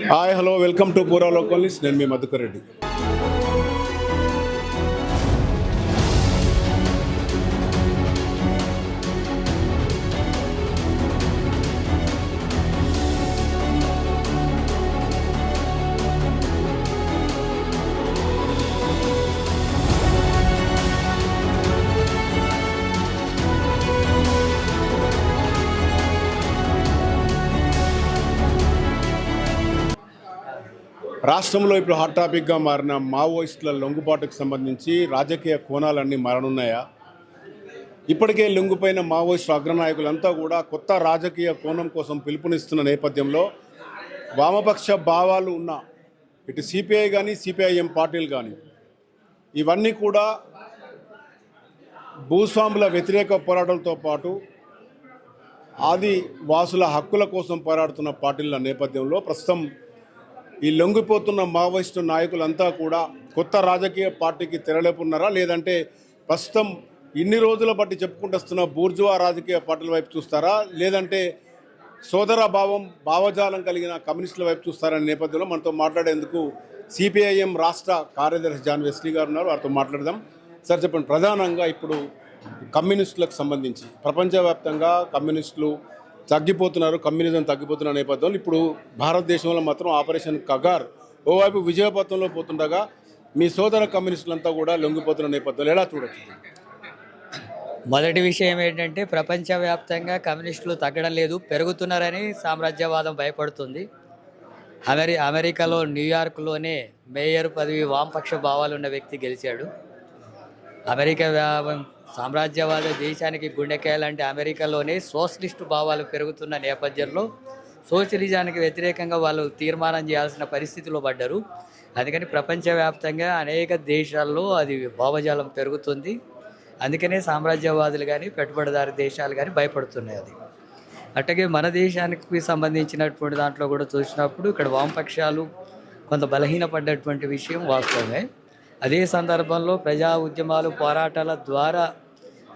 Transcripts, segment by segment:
Hi hello welcome to పూరా local news. నేను మీ మధుకర్ రెడ్డి. రాష్ట్రంలో ఇప్పుడు హాట్ టాపిక్గా మారిన మావోయిస్టుల లొంగుబాటుకు సంబంధించి రాజకీయ కోణాలన్నీ మారనున్నాయా? ఇప్పటికే లొంగిపోయిన మావోయిస్టు అగ్రనాయకులంతా కూడా కొత్త రాజకీయ కోణం కోసం పిలుపునిస్తున్న నేపథ్యంలో వామపక్ష భావాలు ఉన్న ఇటు సిపిఐ కానీ సిపిఐఎం పార్టీలు కానీ ఇవన్నీ కూడా భూస్వాముల వ్యతిరేక పోరాటాలతో పాటు ఆది వాసుల హక్కుల కోసం పోరాడుతున్న పార్టీల నేపథ్యంలో ప్రస్తుతం ఈ లొంగిపోతున్న మావోయిస్టు నాయకులంతా కూడా కొత్త రాజకీయ పార్టీకి తెరలేపున్నారా, లేదంటే ప్రస్తుతం ఇన్ని రోజుల బట్టి చెప్పుకుంటూ వస్తున్న బూర్జువా రాజకీయ పార్టీల వైపు చూస్తారా, లేదంటే సోదర భావజాలం కలిగిన కమ్యూనిస్టుల వైపు చూస్తారనే నేపథ్యంలో మనతో మాట్లాడేందుకు సిపిఐఎం రాష్ట్ర కార్యదర్శి జాన్ వెస్లీ గారు ఉన్నారు. వారితో మాట్లాడదాం. సార్ చెప్పండి, ప్రధానంగా ఇప్పుడు కమ్యూనిస్టులకు సంబంధించి ప్రపంచవ్యాప్తంగా కమ్యూనిస్టులు తగ్గిపోతున్నారు, కమ్యూనిజం తగ్గిపోతున్న నేపథ్యంలో ఇప్పుడు భారతదేశంలో మాత్రం ఆపరేషన్ కగార్ ఓవైపు విజయపథంలో పోతుండగా మీ సోదర కమ్యూనిస్టులంతా కూడా లొంగిపోతున్న నేపథ్యంలో ఎలా చూడొచ్చు? మొదటి విషయం ఏంటంటే ప్రపంచవ్యాప్తంగా కమ్యూనిస్టులు తగ్గడం లేదు, పెరుగుతున్నారని సామ్రాజ్యవాదం భయపడుతుంది. అమెరికాలో న్యూయార్క్లోనే మేయర్ పదవి వామపక్ష భావాలున్న వ్యక్తి గెలిచాడు. అమెరికా సామ్రాజ్యవాద దేశానికి గుండెకాయ లాంటి అమెరికాలోనే సోషలిస్టు భావాలు పెరుగుతున్న నేపథ్యంలో సోషలిజానికి వ్యతిరేకంగా వాళ్ళు తీర్మానం చేయాల్సిన పరిస్థితిలో పడ్డారు. అందుకని ప్రపంచవ్యాప్తంగా అనేక దేశాల్లో అది భావజాలం పెరుగుతుంది. అందుకనే సామ్రాజ్యవాదులు కానీ పెట్టుబడిదారు దేశాలు కానీ భయపడుతున్నాయి. అది అట్లాగే మన దేశానికి సంబంధించినటువంటి దాంట్లో కూడా చూసినప్పుడు ఇక్కడ వామపక్షాలు కొంత బలహీనపడ్డటువంటి విషయం వాస్తవమే. అదే సందర్భంలో ప్రజా ఉద్యమాలు పోరాటాల ద్వారా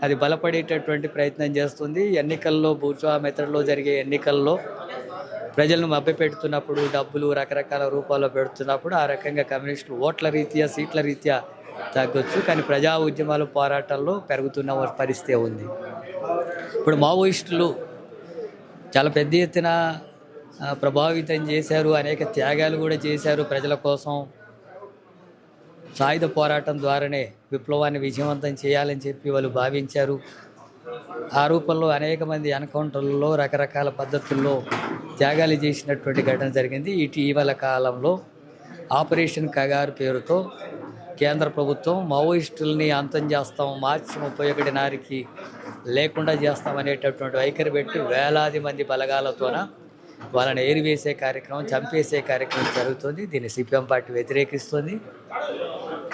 అది బలపడేటటువంటి ప్రయత్నం చేస్తుంది. ఎన్నికల్లో బూర్జువా మెథడ్లో జరిగే ఎన్నికల్లో ప్రజలను మభ్యపెడుతున్నప్పుడు, డబ్బులు రకరకాల రూపాల్లో పెడుతున్నప్పుడు ఆ రకంగా కమ్యూనిస్టులు ఓట్ల రీత్యా సీట్ల రీత్యా తగ్గొచ్చు, కానీ ప్రజా ఉద్యమాలు పోరాటాల్లో పెరుగుతున్న పరిస్థితి ఉంది. ఇప్పుడు మావోయిస్టులు చాలా పెద్ద ఎత్తున ప్రభావితం చేశారు, అనేక త్యాగాలు కూడా చేశారు ప్రజల కోసం. సాయుధ పోరాటం ద్వారానే విప్లవాన్ని విజయవంతం చేయాలని చెప్పి వాళ్ళు భావించారు. ఆ రూపంలో అనేక మంది ఎన్కౌంటర్లలో రకరకాల పద్ధతుల్లో త్యాగాలు చేసినటువంటి ఘటన జరిగింది. ఇటీవల కాలంలో ఆపరేషన్ కగార్ పేరుతో కేంద్ర ప్రభుత్వం మావోయిస్టుల్ని అంతం చేస్తాం, మార్చి 31 నాటికి లేకుండా చేస్తాం అనేటటువంటి వైఖరి పెట్టి వేలాది మంది బలగాలతోన వాళ్ళని ఏరివేసే కార్యక్రమం, చంపేసే కార్యక్రమం జరుగుతుంది. దీన్ని సిపిఎం పార్టీ వ్యతిరేకిస్తుంది.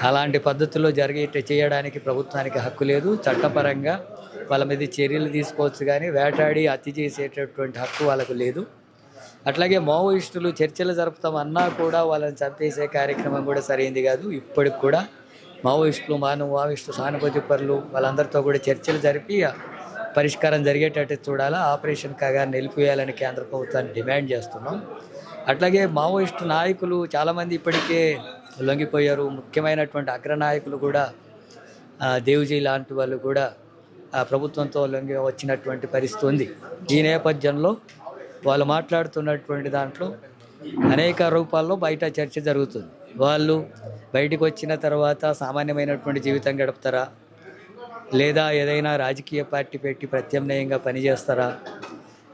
అలాంటి పద్ధతుల్లో చేయడానికి ప్రభుత్వానికి హక్కు లేదు. చట్టపరంగా వాళ్ళ మీద చర్యలు తీసుకోవచ్చు, కానీ వేటాడి హత్య చేసేటటువంటి హక్కు వాళ్ళకు లేదు. అట్లాగే మావోయిస్టులు చర్చలు జరుపుతామన్నా కూడా వాళ్ళని చంపేసే కార్యక్రమం కూడా సరైంది కాదు. ఇప్పటికి కూడా మావోయిస్టు సానుభూతి పరులు వాళ్ళందరితో కూడా చర్చలు జరిపి పరిష్కారం జరిగేటట్టు చూడాలా. ఆపరేషన్ కగార్ నిలిపివేయాలని కేంద్ర ప్రభుత్వాన్ని డిమాండ్ చేస్తున్నాం. అట్లాగే మావోయిస్టు నాయకులు చాలామంది ఇప్పటికే లొంగిపోయారు. ముఖ్యమైనటువంటి అగ్రనాయకులు కూడా దేవుజీ లాంటి వాళ్ళు కూడా ప్రభుత్వంతో లొంగి వచ్చినటువంటి పరిస్థితి ఉంది. ఈ నేపథ్యంలో వాళ్ళు మాట్లాడుతున్నటువంటి దాంట్లో అనేక రూపాల్లో బయట చర్చ జరుగుతుంది. వాళ్ళు బయటకు వచ్చిన తర్వాత సామాన్యమైనటువంటి జీవితం గడుపుతారా, లేదా ఏదైనా రాజకీయ పార్టీ పెట్టి ప్రత్యామ్నాయంగా పనిచేస్తారా,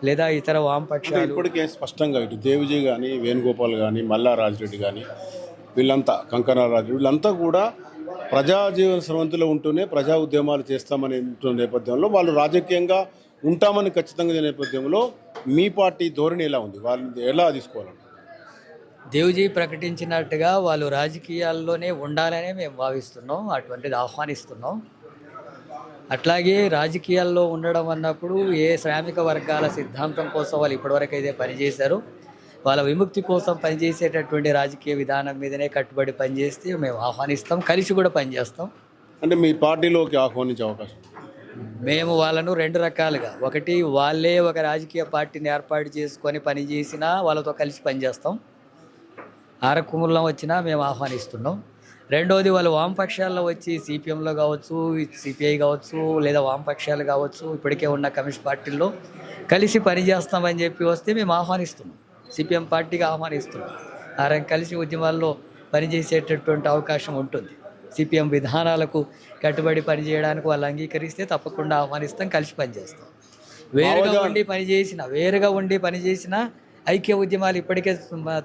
లేదా ఇతర వామపక్షాలు? ఇప్పటికే స్పష్టంగా ఇటు దేవిజీ కానీ, వేణుగోపాల్ కానీ, మల్లా రాజరెడ్డి కానీ, వీళ్ళంతా కంకణరాజు వీళ్ళంతా కూడా ప్రజాజీవన స్రవంతిలో ఉంటూనే ప్రజా ఉద్యమాలు చేస్తామని నేపథ్యంలో వాళ్ళు రాజకీయంగా ఉంటామని ఖచ్చితంగా నేపథ్యంలో మీ పార్టీ ధోరణి ఎలా ఉంది, వాళ్ళని ఎలా తీసుకోవాలంటే? దేవ్జీ ప్రకటించినట్టుగా వాళ్ళు రాజకీయాల్లోనే ఉండాలనే మేము భావిస్తున్నాం, అటువంటిది ఆహ్వానిస్తున్నాం. అట్లాగే రాజకీయాల్లో ఉండడం అన్నప్పుడు ఏ శ్రామిక వర్గాల సిద్ధాంతం కోసం వాళ్ళు ఇప్పటివరకు అయితే పనిచేశారో వాళ్ళ విముక్తి కోసం పనిచేసేటటువంటి రాజకీయ విధానం మీదనే కట్టుబడి పనిచేస్తే మేము ఆహ్వానిస్తాం, కలిసి కూడా పనిచేస్తాం. అంటే మీ పార్టీలోకి ఆహ్వానించే అవకాశం? మేము వాళ్ళను రెండు రకాలుగా, ఒకటి వాళ్ళే ఒక రాజకీయ పార్టీని ఏర్పాటు చేసుకొని పనిచేసినా వాళ్ళతో కలిసి పనిచేస్తాం. ఆరకుమూలం వచ్చినా మేము ఆహ్వానిస్తున్నాం. రెండోది వాళ్ళు వామపక్షాల్లో వచ్చి సిపిఎంలో కావచ్చు, సిపిఐ కావచ్చు, లేదా వామపక్షాలు కావచ్చు, ఇప్పటికే ఉన్న కమ్యూనిస్ట్ పార్టీల్లో కలిసి పనిచేస్తామని చెప్పి వస్తే మేము ఆహ్వానిస్తున్నాం. సిపిఎం పార్టీకి ఆహ్వానిస్తున్నాం. కలిసి ఉద్యమాల్లో పనిచేసేటటువంటి అవకాశం ఉంటుంది. సిపిఎం విధానాలకు కట్టుబడి పనిచేయడానికి వాళ్ళు అంగీకరిస్తే తప్పకుండా ఆహ్వానిస్తాం, కలిసి పనిచేస్తాం. వేరుగా ఉండి పనిచేసిన ఐక్య ఉద్యమాలు ఇప్పటికే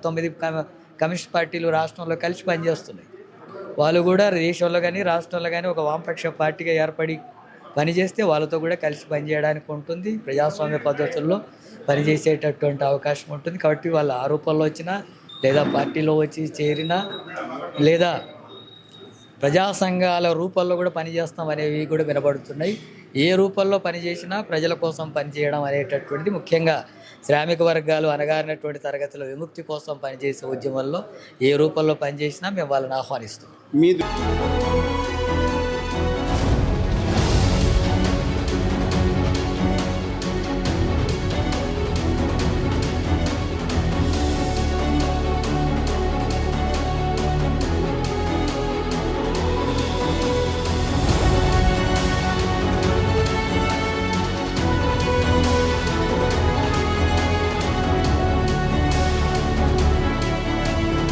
9 కమ్యూనిస్ట్ పార్టీలు రాష్ట్రంలో కలిసి పనిచేస్తున్నాయి. వాళ్ళు కూడా దేశంలో కానీ రాష్ట్రంలో కానీ ఒక వామపక్ష పార్టీగా ఏర్పడి పనిచేస్తే వాళ్ళతో కూడా కలిసి పనిచేయడానికి ఉంటుంది. ప్రజాస్వామ్య పద్ధతుల్లో పనిచేసేటటువంటి అవకాశం ఉంటుంది. కాబట్టి వాళ్ళ ఆరోపణలు వచ్చినా, లేదా పార్టీలో వచ్చి చేరినా, లేదా ప్రజా సంఘాల రూపంలో కూడా పనిచేస్తాం అనేవి కూడా వినబడుతున్నాయి. ఏ రూపంలో పనిచేసినా ప్రజల కోసం పనిచేయడం అనేటటువంటిది, ముఖ్యంగా శ్రామిక వర్గాలు అణగారినటువంటి తరగతుల విముక్తి కోసం పనిచేసే ఉద్యమంలో ఏ రూపంలో పనిచేసినా మేము వాళ్ళని ఆహ్వానిస్తాం. మీ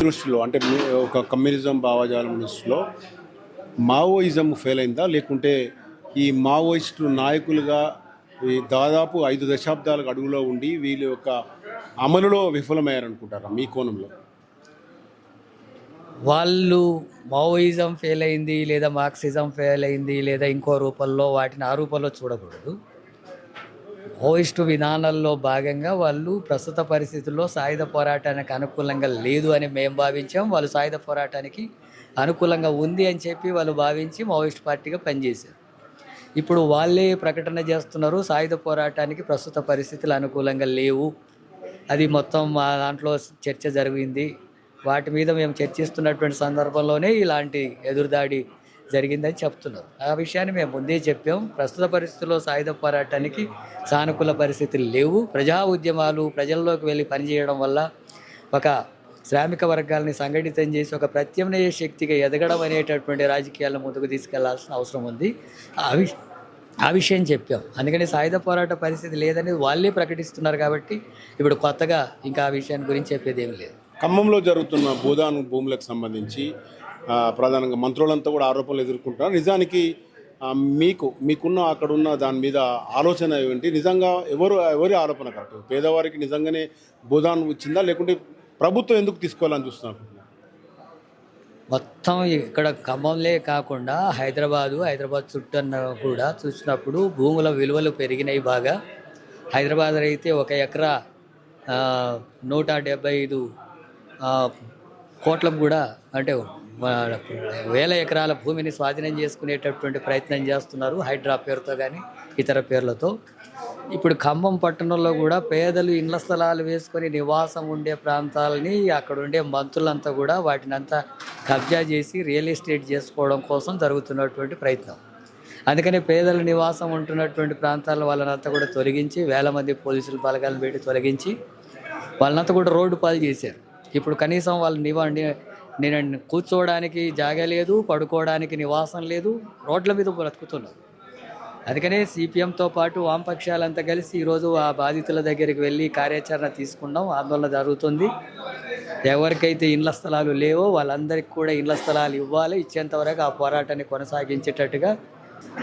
దృష్టిలో అంటే ఒక కమ్యూనిజం భావజాలం దృష్టిలో మావోయిజం ఫెయిల్ అయిందా, లేకుంటే ఈ మావోయిస్టు నాయకులుగా ఈ దాదాపు 5 దశాబ్దాలకు అడుగులో ఉండి వీళ్ళ యొక్క అమలులో విఫలమయ్యారనుకుంటారా మీ కోణంలో? వాళ్ళు మావోయిజం ఫెయిల్ అయింది, లేదా మార్క్సిజం ఫెయిల్ అయింది, లేదా ఇంకో రూపంలో వాటిని ఆ రూపంలో చూడకూడదు. మావోయిస్టు విధానాల్లో భాగంగా వాళ్ళు ప్రస్తుత పరిస్థితుల్లో సాయుధ పోరాటానికి అనుకూలంగా లేదు అని మేము భావించాం. వాళ్ళు సాయుధ పోరాటానికి అనుకూలంగా ఉంది అని చెప్పి వాళ్ళు భావించి మావోయిస్ట్ పార్టీగా పనిచేశారు. ఇప్పుడు వాళ్ళే ప్రకటన చేస్తున్నారు, సాయుధ పోరాటానికి ప్రస్తుత పరిస్థితులు అనుకూలంగా లేవు, అది మొత్తం మా దాంట్లో చర్చ జరిగింది, వాటి మీద మేము చర్చిస్తున్నటువంటి సందర్భంలోనే ఇలాంటి ఎదురుదాడి జరిగిందని చెప్తున్నారు. ఆ విషయాన్ని మేము ముందే చెప్పాం. ప్రస్తుత పరిస్థితుల్లో సాయుధ పోరాటానికి సానుకూల పరిస్థితులు లేవు. ప్రజా ఉద్యమాలు ప్రజల్లోకి వెళ్ళి పనిచేయడం వల్ల ఒక శ్రామిక వర్గాలని సంఘటితం చేసి ఒక ప్రత్యామ్నాయ శక్తిగా ఎదగడం అనేటటువంటి రాజకీయాలను ముందుకు తీసుకెళ్లాల్సిన అవసరం ఉంది. ఆ విషయం చెప్పాం. అందుకని సాయుధ పోరాట పరిస్థితి లేదని వాళ్ళే ప్రకటిస్తున్నారు. కాబట్టి ఇప్పుడు కొత్తగా ఇంకా ఆ విషయాన్ని గురించి చెప్పేది ఏమి లేదు. ఖమ్మంలో జరుగుతున్న భూదాన్ భూములకు సంబంధించి ప్రధానంగా మంత్రులంతా కూడా ఆరోపణలు ఎదుర్కొంటున్నారు. నిజానికి మీకున్న అక్కడున్న దాని మీద ఆలోచన ఏంటి? నిజంగా ఎవరి ఆరోపణ కరెక్ట్? పేదవారికి నిజంగానే భూదాన్ వచ్చిందా, లేకుంటే ప్రభుత్వం ఎందుకు తీసుకోవాలని చూస్తున్నారు? మొత్తం ఇక్కడ ఖమ్మంలే కాకుండా హైదరాబాద్ చుట్టూ కూడా చూసినప్పుడు భూముల విలువలు పెరిగినాయి బాగా. హైదరాబాద్ అయితే 1 ఎకరా 175 కోట్లకు కూడా, అంటే 1000 ఎకరాల భూమిని స్వాధీనం చేసుకునేటటువంటి ప్రయత్నం చేస్తున్నారు, హైడ్రా పేరుతో కానీ ఇతర పేర్లతో. ఇప్పుడు ఖమ్మం పట్టణంలో కూడా పేదలు ఇండ్ల స్థలాలు వేసుకొని నివాసం ఉండే ప్రాంతాలని అక్కడ ఉండే మంత్రులంతా కూడా వాటినంతా కబ్జా చేసి రియల్ ఎస్టేట్ చేసుకోవడం కోసం జరుగుతున్నటువంటి ప్రయత్నం. అందుకని పేదలు నివాసం ఉంటున్నటువంటి ప్రాంతాల వాళ్ళనంతా కూడా తొలగించి, వేల మంది పోలీసులు బలగాలను పెట్టి తొలగించి వాళ్ళనంతా కూడా రోడ్డు పాలు చేశారు. ఇప్పుడు కనీసం వాళ్ళు నేను కూర్చోవడానికి జాగా లేదు, పడుకోవడానికి నివాసం లేదు, రోడ్ల మీద బ్రతుకుతున్నారు. అందుకనే సిపిఎంతో పాటు వామపక్షాలంతా కలిసి ఈరోజు ఆ బాధితుల దగ్గరికి వెళ్ళి కార్యాచరణ తీసుకున్నాం. ఆందోళన జరుగుతుంది. ఎవరికైతే ఇండ్ల స్థలాలు లేవో వాళ్ళందరికీ కూడా ఇండ్ల స్థలాలు ఇవ్వాలి. ఇచ్చేంతవరకు ఆ పోరాటాన్ని కొనసాగించేటట్టుగా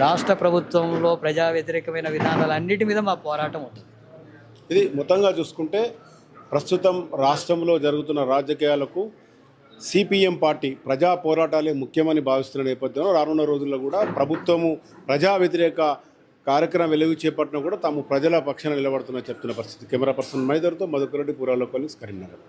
రాష్ట్ర ప్రభుత్వంలో ప్రజా వ్యతిరేకమైన విధానాలు అన్నిటి మీద మా పోరాటం ఉంటుంది. ఇది మొత్తంగా చూసుకుంటే ప్రస్తుతం రాష్ట్రంలో జరుగుతున్న రాజకీయాలకు సిపిఎం పార్టీ ప్రజా పోరాటాలే ముఖ్యమని భావిస్తున్న నేపథ్యంలో రానున్న రోజుల్లో కూడా ప్రభుత్వము ప్రజా వ్యతిరేక కార్యక్రమం వెలుగు చేపట్టినా కూడా తాము ప్రజల పక్షాన నిలబడుతున్నా చెప్తున్న పరిస్థితి. కెమెరా పర్సన్ మైదర్తో మధుకరెడ్డి, పురాలో కాలేజ్, కరీంనగర్.